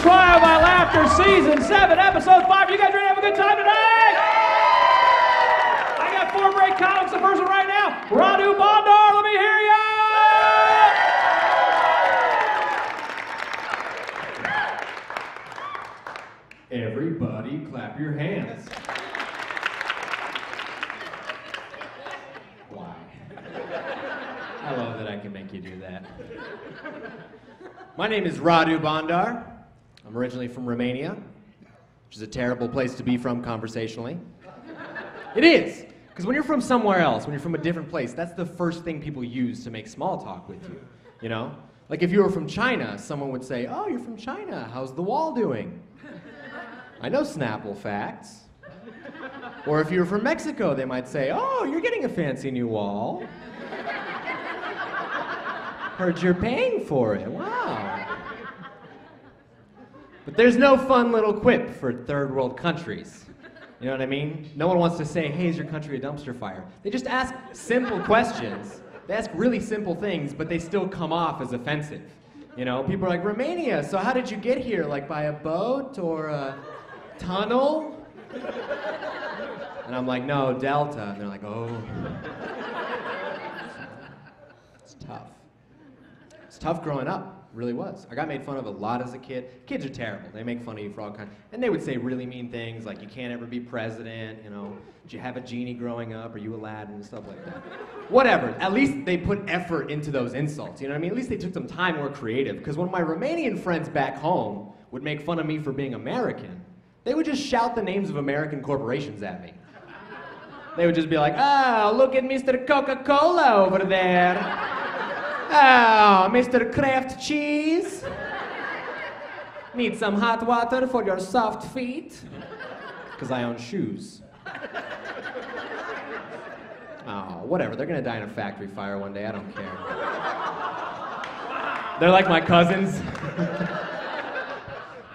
Trial by Laughter, Season 7, Episode 5. You guys ready to have a good time tonight? I got 4 great comics. The first one right now, Radu Bondar. Let me hear ya! Everybody clap your hands. Why? I love that I can make you do that. My name is Radu Bondar. I'm originally from Romania, which is a terrible place to be from conversationally. It is, because when you're from somewhere else, when you're from a different place, that's the first thing people use to make small talk with you, you know? Like if you were from China, someone would say, "Oh, you're from China, how's the wall doing?" I know Snapple facts. Or if you were from Mexico, they might say, "Oh, you're getting a fancy new wall. Heard you're paying for it, wow." But there's no fun little quip for third world countries. You know what I mean? No one wants to say, "Hey, is your country a dumpster fire?" They just ask simple questions. They ask really simple things, but they still come off as offensive. You know, people are like, "Romania, so how did you get here? Like by a boat or a tunnel?" And I'm like, "No, Delta." And they're like, "Oh." It's tough. It's tough growing up. Really was. I got made fun of a lot as a kid. Kids are terrible. They make fun of you for all kinds. And they would say really mean things like, "You can't ever be president," you know, "Did you have a genie growing up? Are you Aladdin?" and stuff like that. Whatever. At least they put effort into those insults. You know what I mean? At least they took some time, were creative. Because when my Romanian friends back home would make fun of me for being American, they would just shout the names of American corporations at me. They would just be like, "Oh, look at Mr. Coca-Cola over there. Oh, Mr. Kraft Cheese. Need some hot water for your soft feet?" Because I own shoes. Oh, whatever. They're gonna die in a factory fire one day. I don't care. They're like my cousins.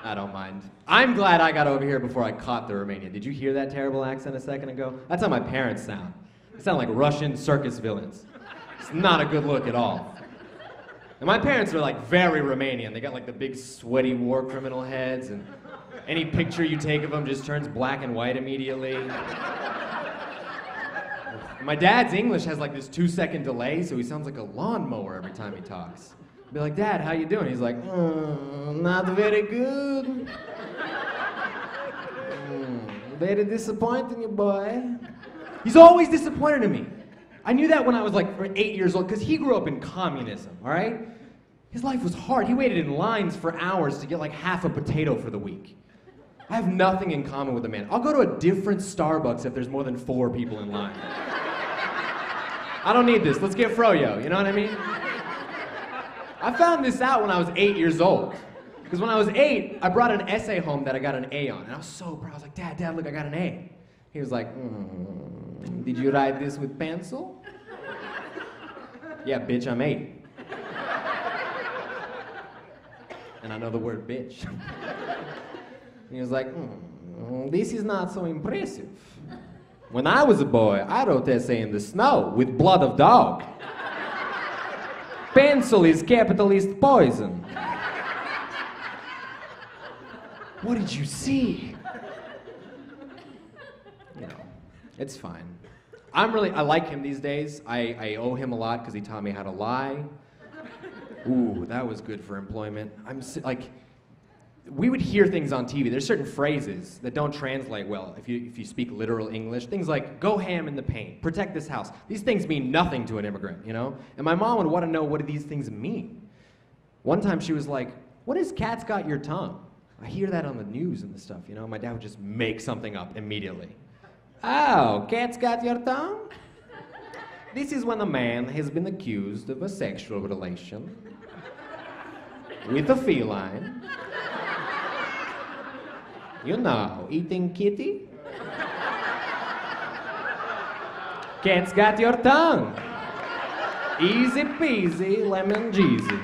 I don't mind. I'm glad I got over here before I caught the Romanian. Did you hear that terrible accent a second ago? That's how my parents sound. They sound like Russian circus villains. It's not a good look at all. And my parents are like very Romanian. They got like the big sweaty war criminal heads, and any picture you take of them just turns black and white immediately. And my dad's English has like this 2-second delay, so he sounds like a lawnmower every time he talks. I'd be like, "Dad, how you doing?" He's like, "Not very good. Very disappointing, you boy." He's always disappointed in me. I knew that when I was like 8 years old, because he grew up in communism, all right? His life was hard. He waited in lines for hours to get like half a potato for the week. I have nothing in common with the man. I'll go to a different Starbucks if there's more than 4 people in line. I don't need this. Let's get froyo, you know what I mean? I found this out when I was 8 years old. Because when I was 8, I brought an essay home that I got an A on. And I was so proud. I was like, Dad, look, I got an A. He was like, "Did you write this with pencil?" "Yeah, bitch, I'm 8. And I know the word bitch." He was like, "This is not so impressive. When I was a boy, I wrote essay in the snow with blood of dog. Pencil is capitalist poison." What did you see? You know, it's fine. I like him these days. I owe him a lot because he taught me how to lie. Ooh, that was good for employment. We would hear things on TV. There's certain phrases that don't translate well if you speak literal English. Things like, "Go ham in the paint," "Protect this house." These things mean nothing to an immigrant, you know? And my mom would want to know, what do these things mean? One time she was like, "What is cat's got your tongue?" I hear that on the news and the stuff, you know? My dad would just make something up immediately. "Oh, cat's got your tongue? This is when a man has been accused of a sexual relation with a feline. You know, eating kitty. Cat's got your tongue. Easy peasy, lemon jeezy."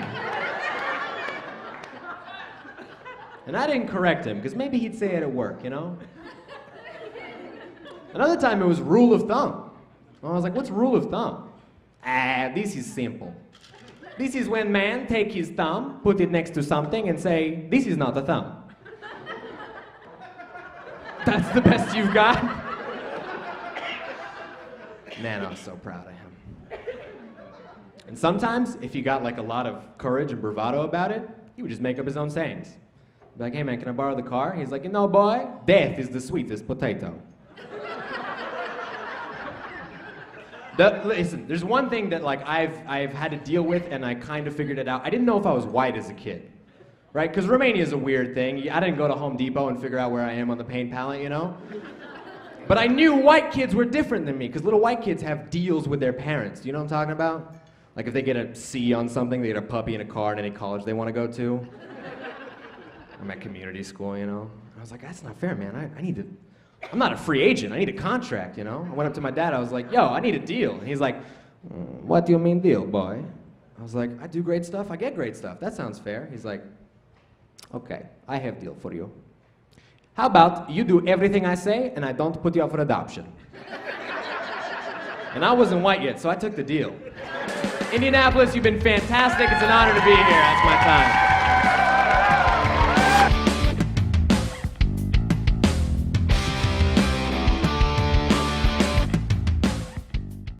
And I didn't correct him, because maybe he'd say it at work, you know? Another time it was rule of thumb. I was like, "What's rule of thumb?" "Ah, this is simple. This is when man take his thumb, put it next to something, and say, this is not a thumb. That's the best you've got? Man, I was so proud of him. And sometimes, if he got like a lot of courage and bravado about it, he would just make up his own sayings. Be like, hey man, can I borrow the car? He's like, you know boy, death is the sweetest potato. Listen, there's one thing that like I've had to deal with and I kind of figured it out. I didn't know if I was white as a kid, right? Because Romania is a weird thing. I didn't go to Home Depot and figure out where I am on the paint palette, you know? But I knew white kids were different than me because little white kids have deals with their parents. Do you know what I'm talking about? Like if they get a C on something, they get a puppy and a car in any college they want to go to. I'm at community school, you know? I was like, that's not fair, man. I need to... I'm not a free agent. I need a contract, you know? I went up to my dad. I was like, yo, I need a deal. And he's like, what do you mean deal, boy? I was like, I do great stuff. I get great stuff. That sounds fair. He's like, okay, I have deal for you. How about you do everything I say and I don't put you up for adoption? And I wasn't white yet, so I took the deal. Indianapolis, you've been fantastic. It's an honor to be here. That's my time.